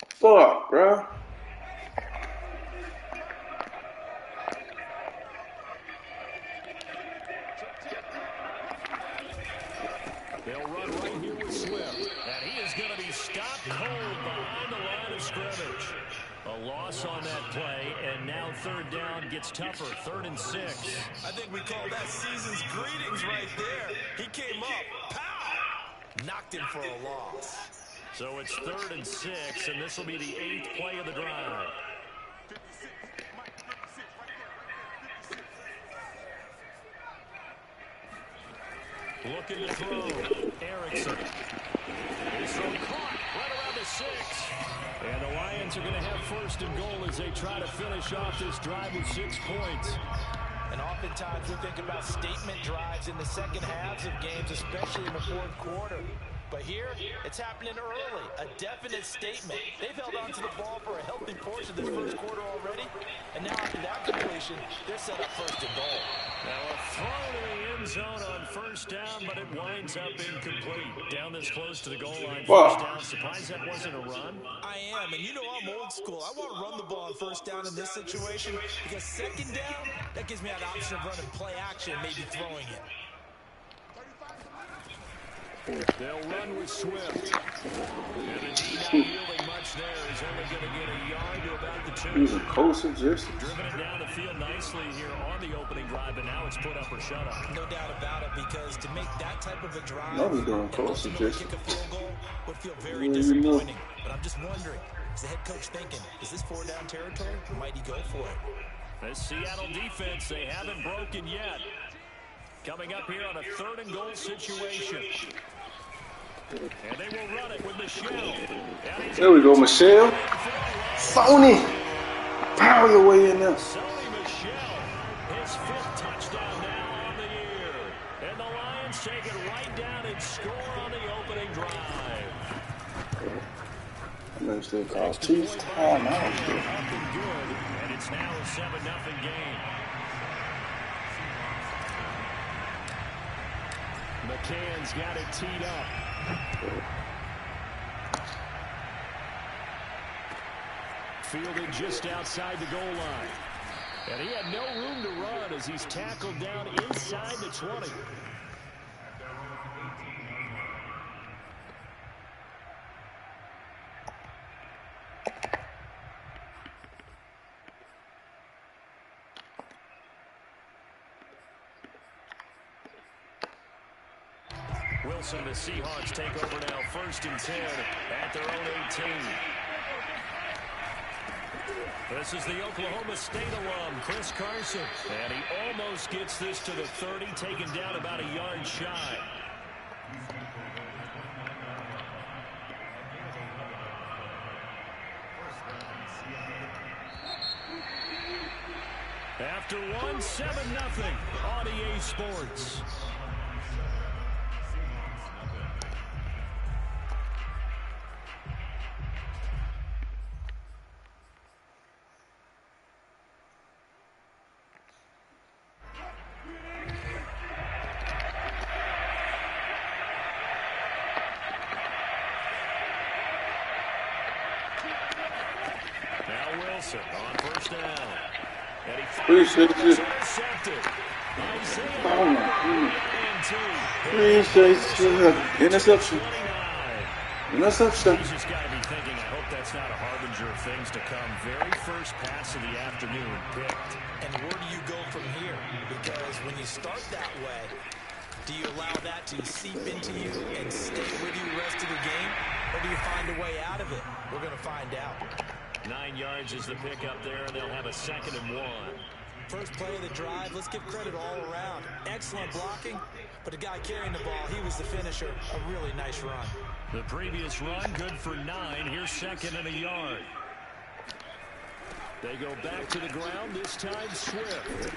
Fuck, bro. They'll run right here with Swift. And he is going to be stopped cold behind the line of scrimmage. A loss on that play, and now third down gets tougher. 3rd and 6. I think we call that season's greetings right there. He came up, pow! Knocked him for a loss. So it's 3rd and 6, and this will be the 8th play of the drive. Looking to throw. Erickson. His throw caught right around the 6. And the Lions are going to have 1st and goal as they try to finish off this drive with 6 points. And oftentimes we think about statement drives in the second halves of games, especially in the 4th quarter. But here, it's happening early. A definite statement. They've held on to the ball for a healthy portion of this 1st quarter already. And now after that completion, they're set up 1st and goal. Now a throw to the end zone on 1st down, but it winds up incomplete. Down this close to the goal line. 1st down. Surprised that wasn't a run? I am, and you know I'm old school. I want to run the ball on 1st down in this situation because 2nd down, that gives me an option of running play action, maybe throwing it. They'll run with Swift. And the D not yielding much there. He's only going to get a yard to about the 2. These are cold suggestions. Driven it down the field nicely here on the opening drive, and now it's put up or shut up. No doubt about it, because to make that type of a drive no, we're doing cold and suggestions. kick a field goal would feel very disappointing. But I'm just wondering, is the head coach thinking, is this 4-down territory, or might he go for it? The Seattle defense, they haven't broken yet. Coming up here on a 3rd and goal situation. And they will run it with Michelle. There we go, Michelle. Sony. Power your way in there. Sony Michelle, his 5th touchdown now on the year. And the Lions take it right down and score on the opening drive. I'm going to still call Chiefs time out. Good, and it's now a 7-0 game. McCann's got it teed up. Fielded just outside the goal line. And he had no room to run as he's tackled down inside the 20. Wilson, the Seahawks take over now, 1st and 10 at their own 18. This is the Oklahoma State alum, Chris Carson. And he almost gets this to the 30, taken down about a yard shy. After 1, 7-0 on EA Sports. Wilson on 1st down. And he Appreciate you. Intercepted. Oh my goodness. Appreciate you. Interception. Interception. He's just got to be thinking, I hope that's not a harbinger of things to come. Very first pass of the afternoon picked. And where do you go from here? Because when you start that way, do you allow that to seep into you and stay with you the rest of the game? Or do you find a way out of it? We're going to find out. 9 yards is the pickup there, and they'll have a 2nd and 1. First play of the drive, let's give credit all around. Excellent blocking, but the guy carrying the ball, he was the finisher. A really nice run. The previous run, good for 9. Here's 2nd and a yard. They go back to the ground, this time Swift.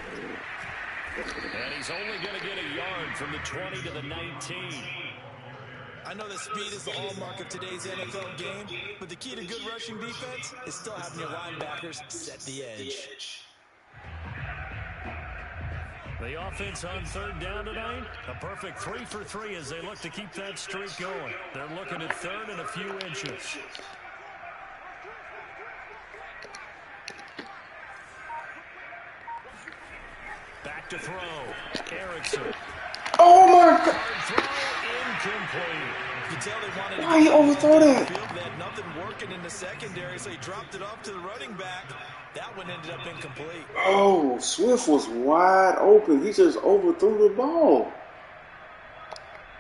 And he's only going to get a yard from the 20 to the 19. I know that speed is the hallmark of today's NFL game, but the key to good rushing defense is still having your linebackers set the edge. The offense on third down tonight, a perfect 3 for 3 as they look to keep that streak going. They're looking at third and a few inches. Back to throw. Erickson. Oh my God! Throw incomplete. You can tell they wanted Why he overthrew that? They had nothing working in the secondary, so he dropped it off to the running back. That one ended up incomplete. Oh, Swift was wide open. He just overthrew the ball.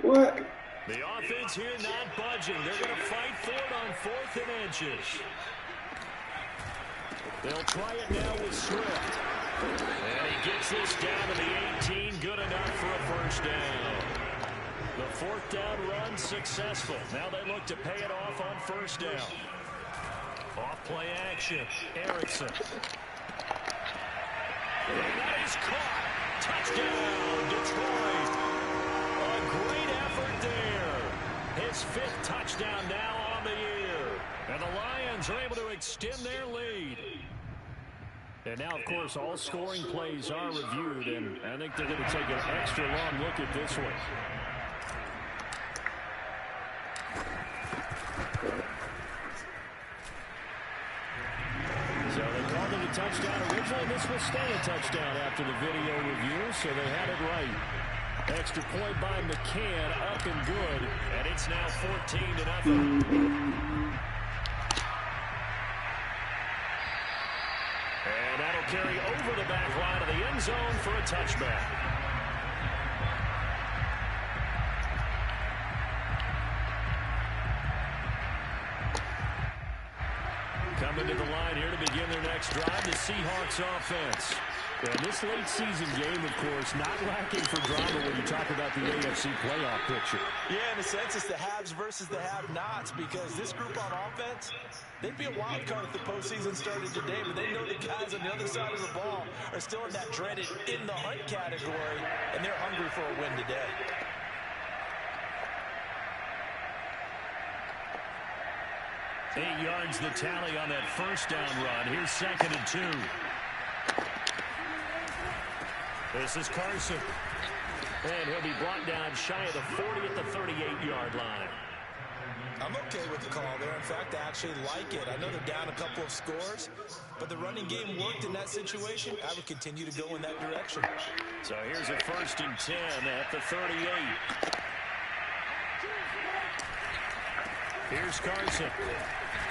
What? The offense here not budging. They're going to fight for it on 4th and inches. They'll try it now with Swift. And he gets this down to the 18. Good enough for a first down. The 4th down run successful. Now they look to pay it off on first down. Off play action. Erickson. And that is caught. Touchdown, Detroit. A great effort there. His 5th touchdown now on the year. And the Lions are able to extend their lead. And now, of course, all scoring plays are reviewed, and I think they're going to take an extra long look at this one. So they called it a touchdown originally. This will stay a touchdown after the video review, so they had it right. Extra point by McCann, up and good, and it's now 14-0. And that'll carry over the back line of the end zone for a touchback. Coming to the line here to begin their next drive, the Seahawks offense. And this late season game, of course, not lacking for drama when you talk about the AFC playoff picture. Yeah, in a sense, it's the haves versus the have-nots, because this group on offense, they'd be a wild card if the postseason started today, but they know the guys on the other side of the ball are still in that dreaded in the hunt category, and they're hungry for a win today. Eight yards the tally on that first down run. Here's 2nd and 2. This is Carson. And he'll be brought down shy of the 40 at the 38-yard line. I'm okay with the call there. In fact, I actually like it. I know they're down a couple of scores, but the running game worked in that situation. I would continue to go in that direction. So here's a 1st and 10 at the 38. Here's Carson.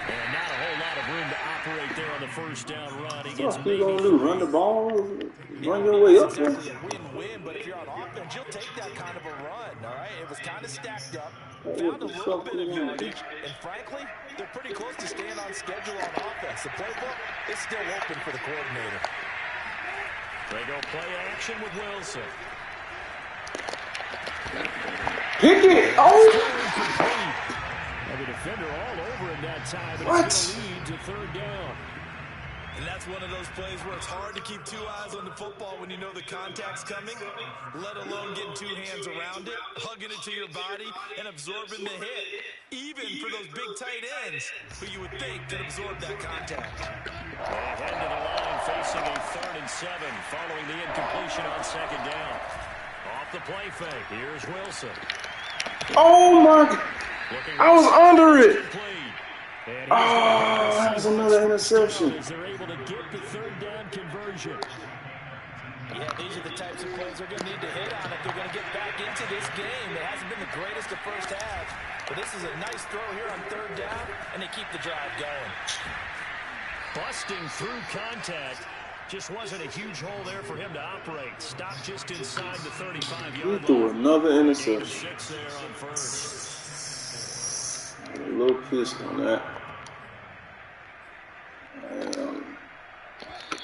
And not a whole lot of room to operate there on the first down run. He gets What you gonna do? Run the ball? Run your way up there? It's exactly a win-win, but if you're on offense, you'll take that kind of a run, all right? It was kind of stacked up, found a little bit of yardage, and frankly, they're pretty close to staying on schedule on offense. The playbook is still open for the coordinator. They go play action with Wilson. Pick it! Oh! And the defender all over him that time. And What? it's going to lead to 3rd down. And that's one of those plays where it's hard to keep 2 eyes on the football when you know the contact's coming, let alone getting 2 hands around it, hugging it to your body, and absorbing the hit. Even for those big tight ends who you would think could absorb that contact. They head to the line facing a 3rd and 7 following the incompletion on 2nd down. Off the play fake. Here's Wilson. Oh my God! I was under it. And Oh, that was another interception. as they're able to get the 3rd down conversion. Yeah, these are the types of plays they're going to need to hit on if they're going to get back into this game. It hasn't been the greatest of first halves, but this is a nice throw here on 3rd down, and they keep the drive going. Busting through contact. Just wasn't a huge hole there for him to operate. Stopped just inside the 35-yard line. He threw another interception. 6 there on first. A little pissed on that.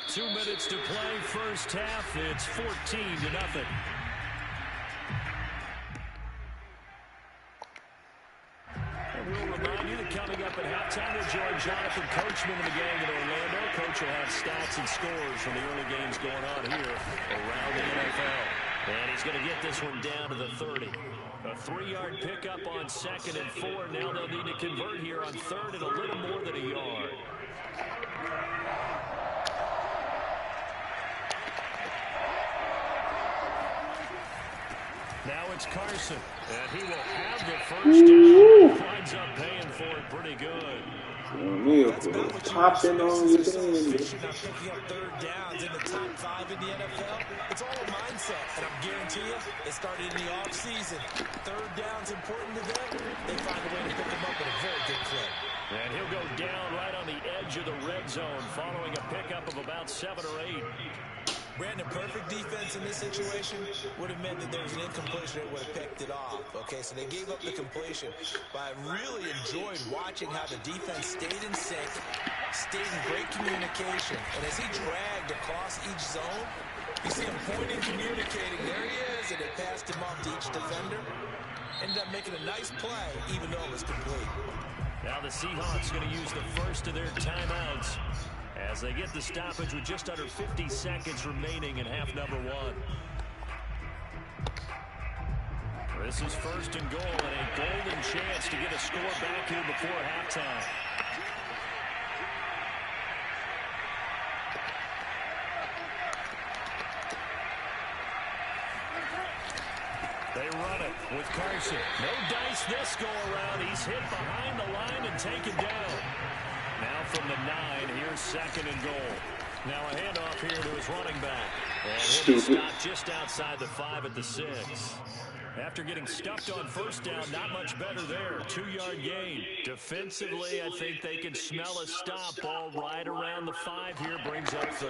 2 minutes to play, first half. It's 14-0. And we'll remind you that coming up at halftime, we'll join Jonathan Coachman and the gang in Orlando. Coach will have stats and scores from the early games going on here around the NFL. And he's going to get this one down to the 30. A 3-yard pickup on 2nd and 4. Now they'll need to convert here on 3rd and a little more than a yard. Now it's Carson, and he will have the first down. Winds up paying for it pretty good. That's about what popping on your efficient on picking up third downs in the top 5 in the NFL. It's all a mindset, and I guarantee you, it started in the offseason. Third down's important to them. They find a way to pick them up at a very good clip. And he'll go down right on the edge of the red zone following a pickup of about 7 or 8. Brandon, perfect defense in this situation would have meant that there was an incompletion that would have picked it off. Okay, so they gave up the completion. But I really enjoyed watching how the defense stayed in sync, stayed in great communication. And as he dragged across each zone, you see him pointing, communicating. There he is, and it passed him off to each defender. Ended up making a nice play, even though it was complete. Now the Seahawks going to use the first of their timeouts as they get the stoppage with just under 50 seconds remaining in half number 1. This is first and goal and a golden chance to get a score back here before halftime. They run it with Carson. No dice this go around. He's hit behind the line and taken down. Now from the 9, here's second and goal. Now a handoff here to his running back. And he'll be stopped just outside the 5 at the 6. After getting stuffed on first down, not much better there. 2-yard gain. Defensively, I think they can smell a stop. Ball right around the 5 here, brings up third.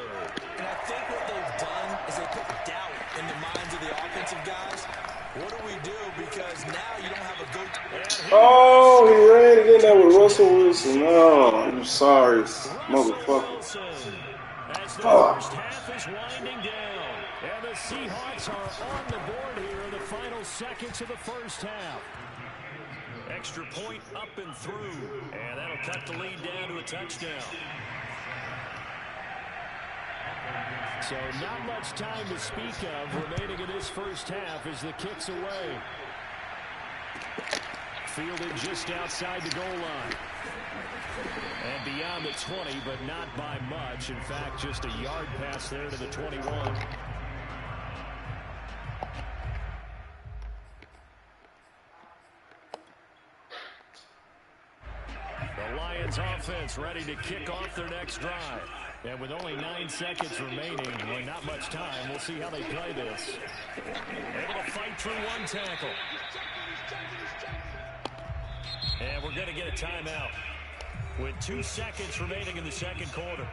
And I think what they've done is they put doubt in the minds of the offensive guys. What do we do? Because now you don't have a go-to. Oh, he ran it in there with Russell Wilson. Oh, I'm sorry, motherfucker. As the first half is winding down, and the Seahawks are on the board here in the final seconds of the first half. Extra point up and through, and that'll cut the lead down to a touchdown. So not much time to speak of remaining in this first half as the kick's away. Fielded just outside the goal line. And beyond the 20, but not by much. In fact, just a yard pass there to the 21. The Lions offense ready to kick off their next drive. And with only 9 seconds remaining, well, not much time. We'll see how they play this. Able to fight through one tackle. And we're going to get a timeout with 2 seconds remaining in the second quarter.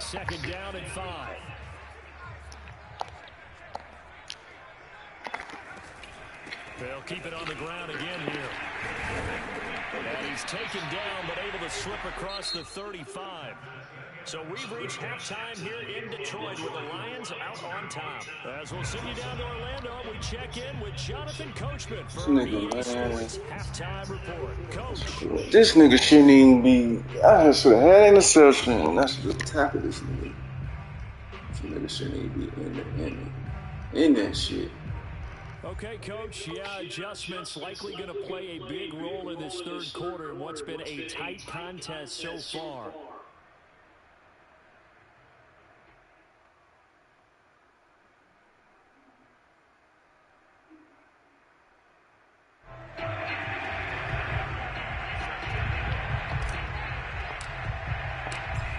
Second down and 5. They'll keep it on the ground again here. And he's taken down, but able to slip across the 35. So we've reached halftime here in Detroit with the Lions out on top. As we'll send you down to Orlando, we check in with Jonathan Coachman for EA Sports Halftime Report. Coach. This nigga shouldn't even be. I should have had an interception. I should have tackled this nigga. This nigga shouldn't even be in that shit. Okay, Coach, yeah, adjustments likely going to play a big role in this third quarter in what's been a tight contest so far.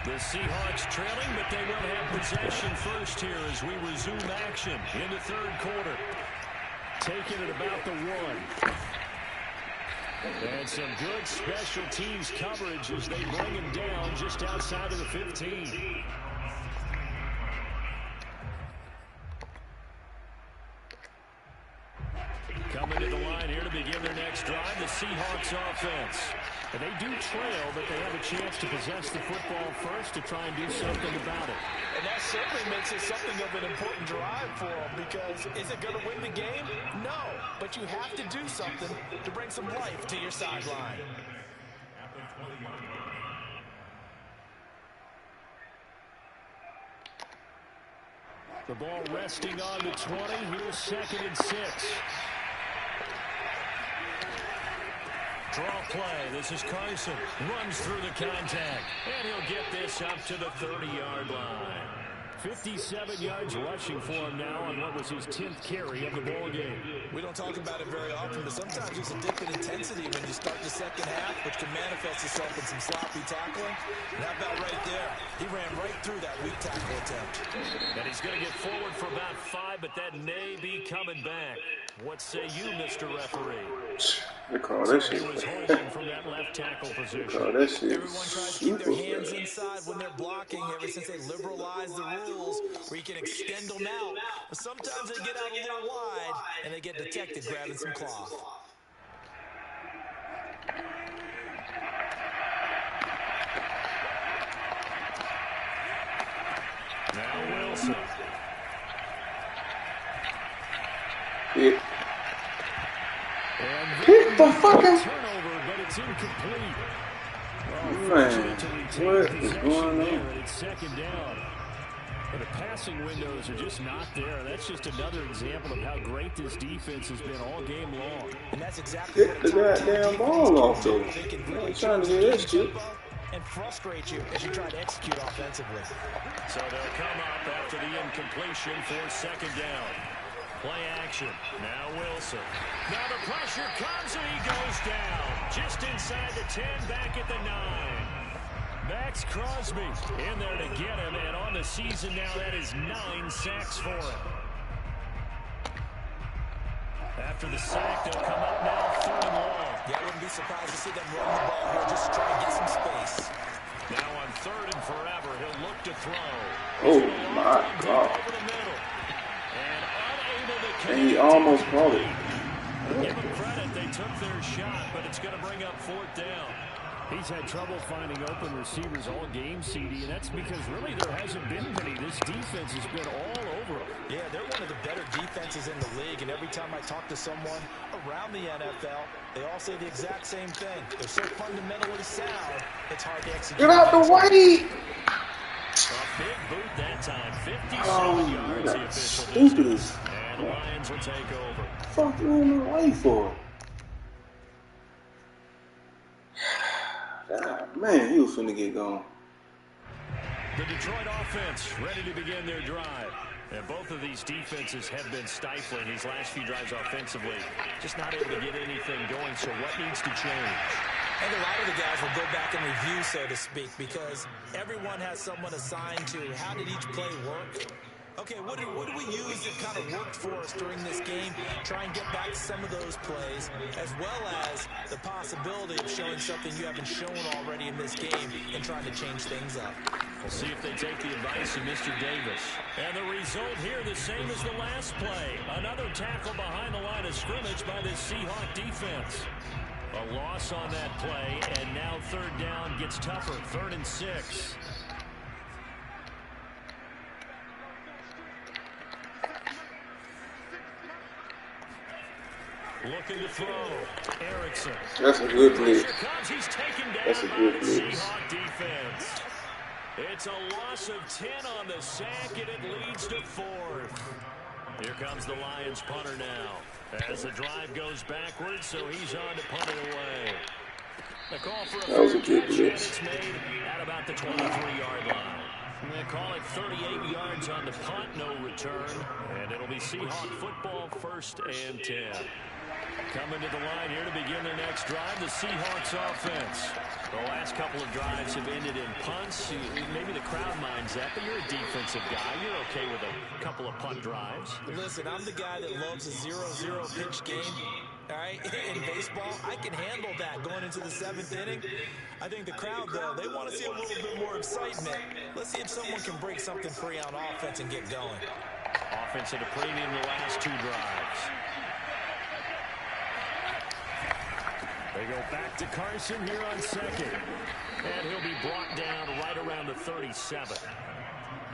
The Seahawks trailing, but they will have possession first here as we resume action in the third quarter. Taking it about the 1. And some good special teams coverage as they bring him down just outside of the 15. Coming to the line here to begin their next drive, the Seahawks offense. And they do trail, but they have a chance to possess the football first to try and do something about it. And that certainly makes it something of an important drive for them, because is it going to win the game? No, but you have to do something to bring some life to your sideline. The ball resting on the 20. Here's second and 6. Draw play. This is Carson. Runs through the contact. And he'll get this up to the 30-yard line. 57 yards rushing for him now on what was his 10th carry of the ball game. We don't talk about it very often, but sometimes there's a dip in intensity when you start the second half, which can manifest itself in some sloppy tackling. And how about right there? He ran right through that weak tackle attempt. And he's going to get forward for about 5, but that may be coming back. What say you, Mr. Referee? They call that He shit. was holding from that left tackle position. Call that shit. Everyone tries to keep their hands inside when they're blocking ever since they liberalized the rules where you can extend them out. But sometimes they get out a little wide and they get detected grabbing some cloth. Now Wilson. Yeah. And Hit the fucking... turnover, but it's incomplete. Man, what is going on? It's second down. But the passing windows are just not there. That's just another example of how great this defense has been all game long. And that's exactly Get the goddamn ball off, though. They can I really ain't trying to do that shit. and frustrate you as you try to execute offensively. So they'll come up after the incompletion for second down. Play action. Now Wilson. Now the pressure comes and he goes down. Just inside the 10, back at the 9. Max Crosby in there to get him. And on the season now, that is 9 sacks for him. After the sack, they'll come up now 3rd and long. Yeah, I wouldn't be surprised to see them run the ball here just to try and get some space. Now on 3rd and forever, he'll look to throw. Oh, my God. Over the middle. And unable to And he almost caught it. give them credit, they took their shot, but it's going to bring up 4th down. He's had trouble finding open receivers all game, CD, and that's because really there hasn't been many. This defense has been all over them. Yeah, they're one of the better defenses in the league, and every time I talk to someone around the NFL, they all say the exact same thing. They're so fundamentally sound, it's hard to execute. Get out the way! A big boot that time, 57 Oh, yards the that's official stupid distance. as And the Lions will take over. fuck you on the way for? Ah, man, he was finna get gone. The Detroit offense ready to begin their drive. And both of these defenses have been stifling these last few drives offensively. Just not able to get anything going, so what needs to change? I think a lot of the guys will go back and review, so to speak, because everyone has someone assigned to how did each play work. Okay, what did we use that kind of worked for us during this game? Try and get back some of those plays, as well as the possibility of showing something you haven't shown already in this game and trying to change things up. We'll see if they take the advice of Mr. Davis. And the result here, the same as the last play. Another tackle behind the line of scrimmage by the Seahawk defense. A loss on that play, and now 3rd down gets tougher. 3rd and 6. Looking to throw. Erickson. That's a good blitz. He's taken down That's a by good the blitz. Seahawk defense. It's a loss of 10 on the sack, and it leads to 4th. Here comes the Lions punter now. As the drive goes backwards, so he's on to punt it away. The call for a That was a fair good catch, and blitz. it's made at about the 23-yard line. And they call it 38 yards on the punt, no return. And it'll be Seahawk football, 1st and 10. Coming to the line here to begin their next drive, the Seahawks offense. The last couple of drives have ended in punts. Maybe the crowd minds that, but you're a defensive guy. You're okay with a couple of punt drives. Listen, I'm the guy that loves a 0-0 pitch game. All right, in baseball, I can handle that going into the 7th inning. I think the crowd, though, they want to see a little bit more excitement. Let's see if someone can break something free on offense and get going. Offense at a premium the last 2 drives. They go back to Carson here on 2nd. And he'll be brought down right around the 37.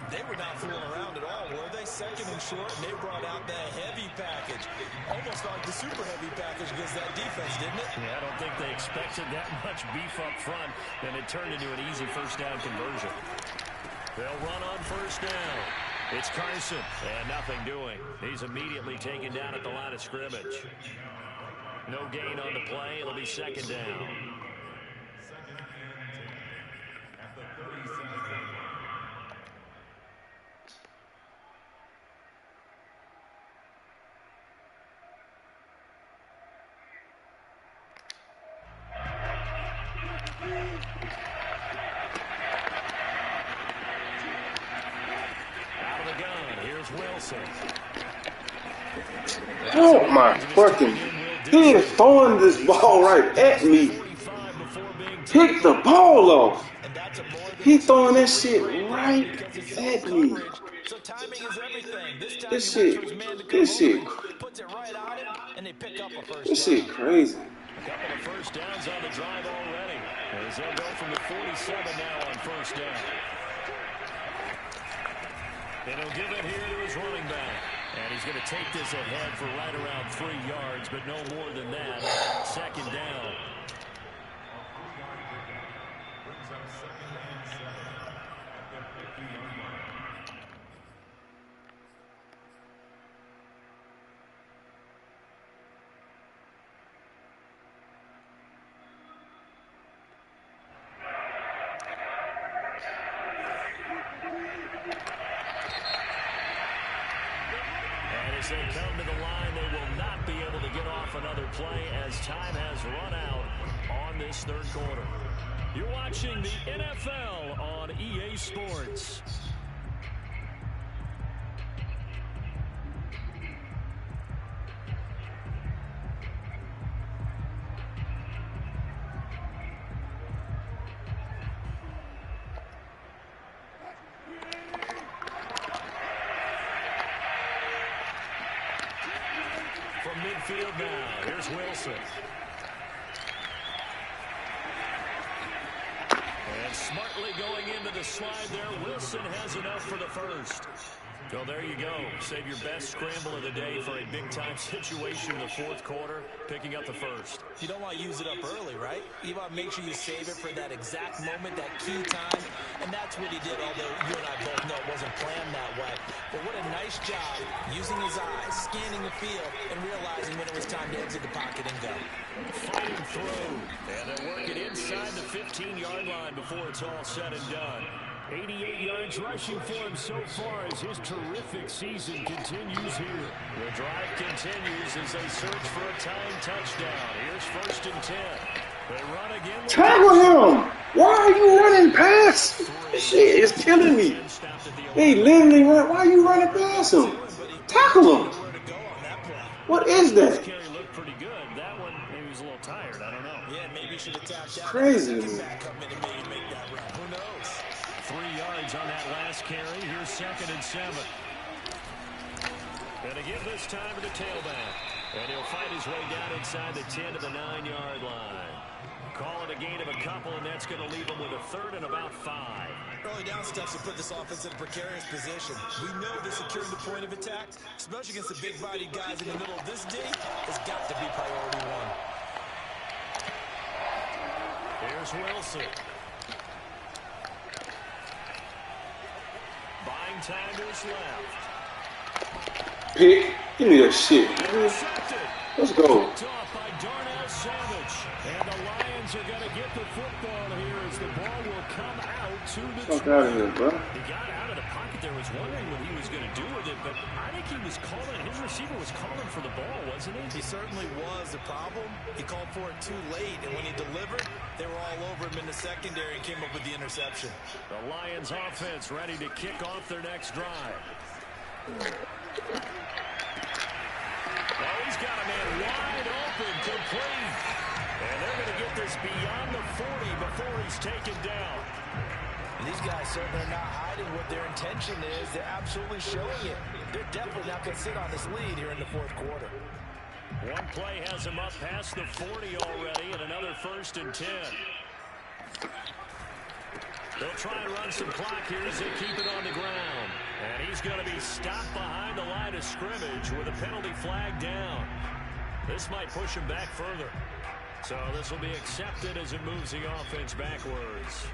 They were not fooling around at all, were they? 2nd and short, and they brought out the heavy package. Almost like the super heavy package against that defense, didn't it? Yeah, I don't think they expected that much beef up front, and it turned into an easy 1st down conversion. They'll run on 1st down. It's Carson, and nothing doing. He's immediately taken down at the line of scrimmage. No gain on the play. It'll be 2nd down. Wilson. Oh my fucking! He is throwing this ball right at me. Pick the ball off. He throwing that shit right at me. So timing is everything. This shit Puts it right on him, and they pick up a first This down. shit crazy. A couple of first downs on the drive already. As they'll go from the 47 now on first down. And he'll give it here to his running back. And he's going to take this ahead for right around 3 yards, but no more than that. Second down. As they come to the line, they will not be able to get off another play as time has run out on this third quarter. You're watching the NFL on EA Sports. From midfield now, here's Wilson. And smartly going into the slide there, Wilson has enough for the first. So there you go. Save your best scramble of the day for a big-time situation in the fourth quarter, picking up the first. You don't want to use it up early, right? You want to make sure you save it for that exact moment, that key time. And that's what he did, although you and I both know it wasn't planned that way. But what a nice job using his eyes, scanning the field, and realizing when it was time to exit the pocket and go. Fighting through. And they'll work it inside the 15-yard line before it's all said and done. 88 yards rushing for him so far as his terrific season continues here. The drive continues as they search for a tying touchdown. Here's first and 10. They run again. Tackle him! Why are you running past? This shit is killing me. He literally run. Why are you running past him? Tackle him. What is that? Carey looked pretty good. That one, maybe he was a little tired. I don't know. Yeah, maybe you should have tapped out. Crazy. Back up and maybe make that run. Who knows? 3 yards on that last carry. Here's second and 7. And to give this time to the tailback. And he'll fight his way down inside the 10 to the 9-yard line. Call it a gain of a couple, and that's going to leave them with a third and about 5. Early down steps will put this offense in a precarious position. We know that securing the point of attack, especially against the big-bodied guys in the middle of this D, has got to be priority one. Here's Wilson. Buying time to his left. Pick. Give me that shit. Let's go. Picked off by Darnell Savage. And the Lions are going to get the football here as the ball will come out to the Fuck out of here, bro. He got out of the pocket there, was wondering what he was going to do with it, but I think he was calling, his receiver was calling for the ball, wasn't he? He certainly was. The problem, he called for it too late, and when he delivered, they were all over him in the secondary and came up with the interception. The Lions offense ready to kick off their next drive. Oh, he's got a man wide open, complete. And they're going to get this beyond the 40 before he's taken down. And these guys certainly are not hiding what their intention is. They're absolutely showing it. They're definitely not going to sit on this lead here in the fourth quarter. One play has him up past the 40 already, and another first and 10. They'll try and run some clock here as they keep it on the ground. And he's going to be stopped behind the line of scrimmage with a penalty flag down. This might push him back further. So this will be accepted as it moves the offense backwards.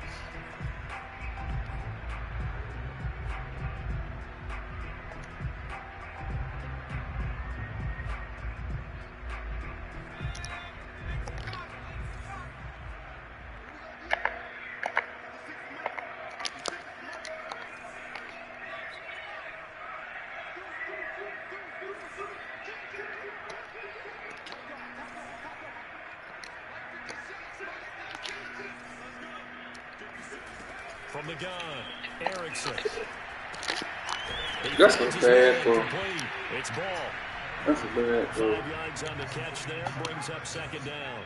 From the gun, Erickson. That's a bad throw. It's ball. That's a bad throw. 5 yards on the catch there, brings up second down.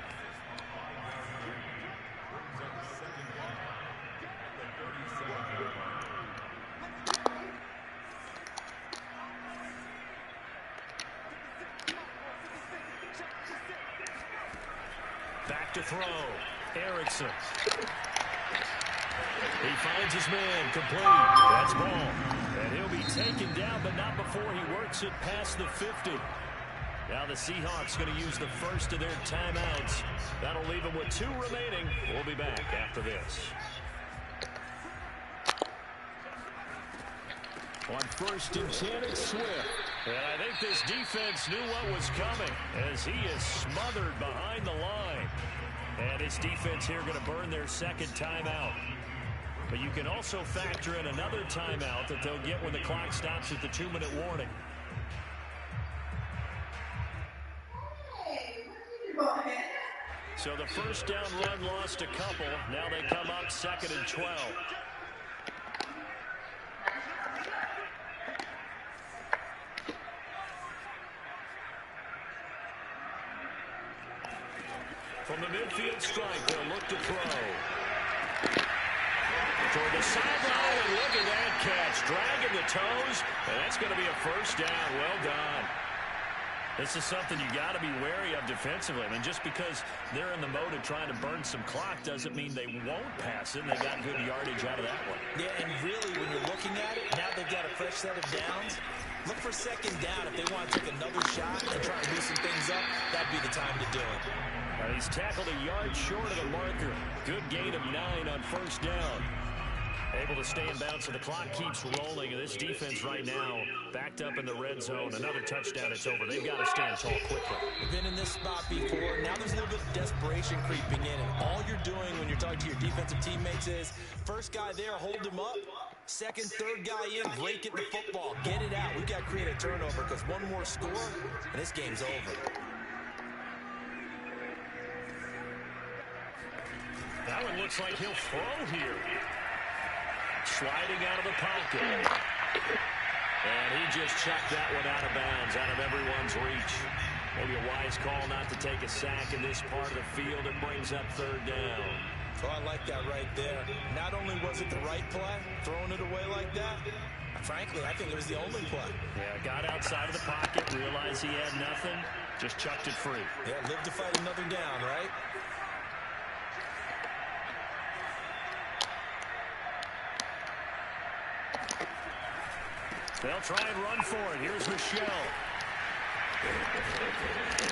Back to throw. Erickson. He finds his man, complete. That's ball. And he'll be taken down, but not before he works it past the 50. Now the Seahawks going to use the first of their timeouts. That'll leave them with 2 remaining. We'll be back after this. On 1st and 10, it's Swift. And I think this defense knew what was coming as he is smothered behind the line. And this defense here going to burn their second timeout. But you can also factor in another timeout that they'll get when the clock stops at the 2-minute warning. So the first down run lost a couple. Now they come up 2nd and 12. From the midfield strike, they'll look to throw. Toward the sideline, and look at that catch. Dragging the toes, and that's going to be a first down. Well done. This is something you got to be wary of defensively. I mean, just because they're in the mode of trying to burn some clock doesn't mean they won't pass it. And they got good yardage out of that one. Yeah, and really, when you're looking at it, now they've got a fresh set of downs. Look for second down. If they want to take another shot and try to loosen things up, that'd be the time to do it. He's tackled a yard short of the marker. Good gain of 9 on first down. Able to stay in bounds, so the clock keeps rolling. And this defense right now backed up in the red zone. Another touchdown, it's over. They've got to stand tall quickly. We've been in this spot before. Now there's a little bit of desperation creeping in. And all you're doing when you're talking to your defensive teammates is, first guy there, hold him up. Second, third guy in, break it the football. Get it out. We've got to create a turnover because one more score, and this game's over. That one looks like he'll throw here. Sliding out of the pocket. And he just chucked that one out of bounds, out of everyone's reach. Maybe a wise call not to take a sack in this part of the field. It brings up third down. Oh, I like that right there. Not only was it the right play, throwing it away like that, frankly, I think it was the only play. Yeah, got outside of the pocket, realized he had nothing, just chucked it free. Yeah, live to fight another down, right? They'll try and run for it. Here's Michelle.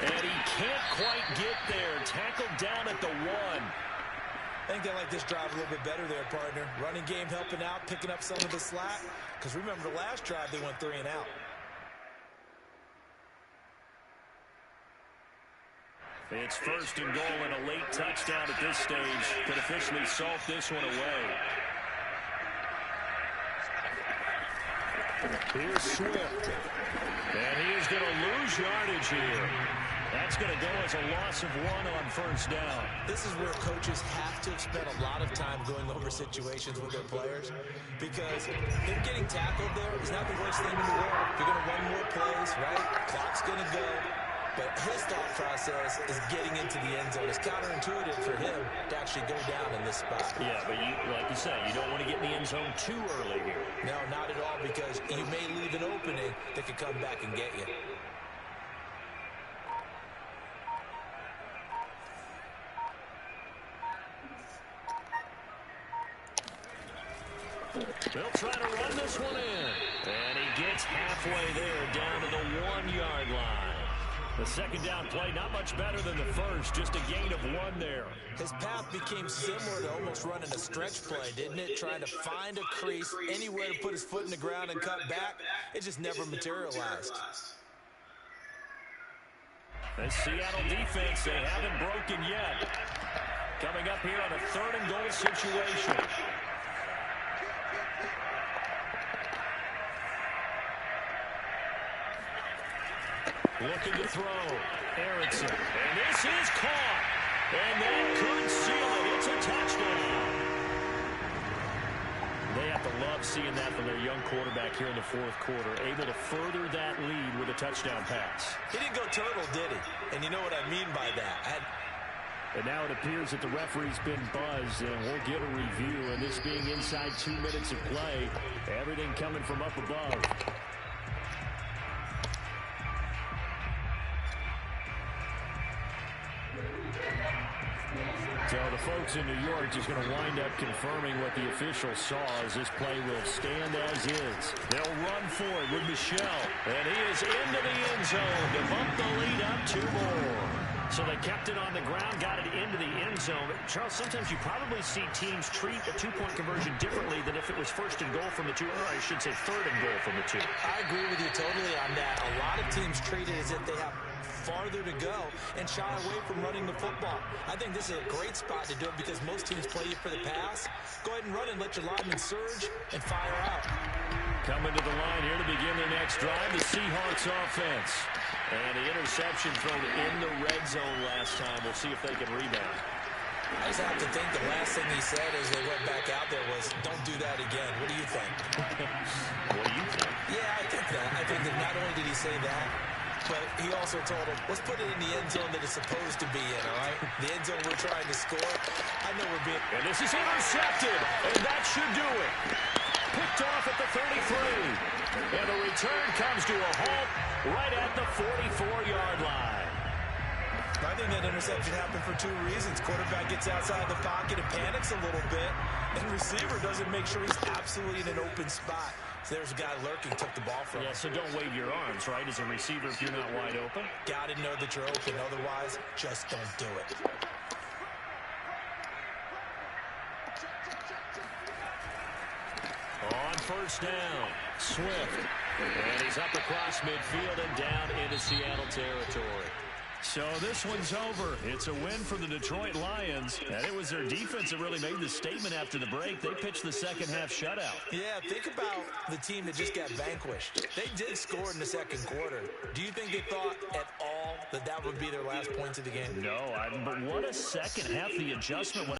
And he can't quite get there. Tackled down at the 1. I think they like this drive a little bit better there, partner. Running game helping out, picking up some of the slack. Because remember, the last drive, they went 3 and out. It's 1st and goal, and a late touchdown at this stage could officially salt this one away. Here's Swift. And he is going to lose yardage here. That's going to go as a loss of 1 on first down. This is where coaches have to spend a lot of time going over situations with their players, because him getting tackled there is not the worst thing in the world. You're going to run more plays, right? Clock's going to go. But his thought process is getting into the end zone. It's counterintuitive for him to actually go down in this spot. Yeah, but like you say, you don't want to get in the end zone too early here. No, not at all, because you may leave an opening that could come back and get you. They'll try to run this one in. And he gets halfway there, down to the 1-yard line. The second down play, not much better than the first, just a gain of 1 there. His path became similar to almost running a stretch play, didn't it? Trying to find a crease, anywhere to put his foot in the ground and cut back. It just never materialized. The Seattle defense, they haven't broken yet. Coming up here on a 3rd and goal situation. Looking to throw. Erickson. And this is caught. And that could seal it. It's a touchdown. They have to love seeing that from their young quarterback here in the fourth quarter, able to further that lead with a touchdown pass. He didn't go turtle, did he? And you know what I mean by that. And now it appears that the referee's been buzzed, and we'll get a review. And this being inside 2 minutes of play, everything coming from up above. So the folks in New York just going to wind up confirming what the official saw, as this play will stand as is. They'll run for it with Michel, and he is into the end zone to bump the lead up 2 more. So they kept it on the ground, got it into the end zone. Charles, sometimes you probably see teams treat a two-point conversion differently than if it was first and goal from the 2, or I should say third and goal from the 2. I agree with you totally on that. A lot of teams treat it as if they have farther to go and shy away from running the football. I think this is a great spot to do it because most teams play you for the pass. Go ahead and run and let your linemen surge and fire out. Coming to the line here to begin their next drive, the Seahawks offense. And the interception thrown in the red zone last time. We'll see if they can rebound. I just have to think the last thing he said as they went back out there was, don't do that again. What do you think? What do you think? Yeah, I think that. I think that not only did he say that, but he also told him, let's put it in the end zone that it's supposed to be in, all right? The end zone we're trying to score. I know we're being... And this is intercepted, and that should do it. Picked off at the 33. And the return comes to a halt right at the 44-yard line. I think that interception happened for 2 reasons. Quarterback gets outside the pocket and panics a little bit, and receiver doesn't make sure he's absolutely in an open spot. So there's a guy lurking, took the ball from him. Yeah, so don't wave your arms, right, as a receiver if you're not wide open. Got to know that you're open. Otherwise, just don't do it. On first down, Swift. And he's up across midfield and down into Seattle territory. So this one's over. It's a win for the Detroit Lions. And it was their defense that really made the statement after the break. They pitched the second half shutout. Yeah, think about the team that just got vanquished. They did score in the second quarter. Do you think they thought at all that that would be their last points of the game? No, but what a second half. The adjustment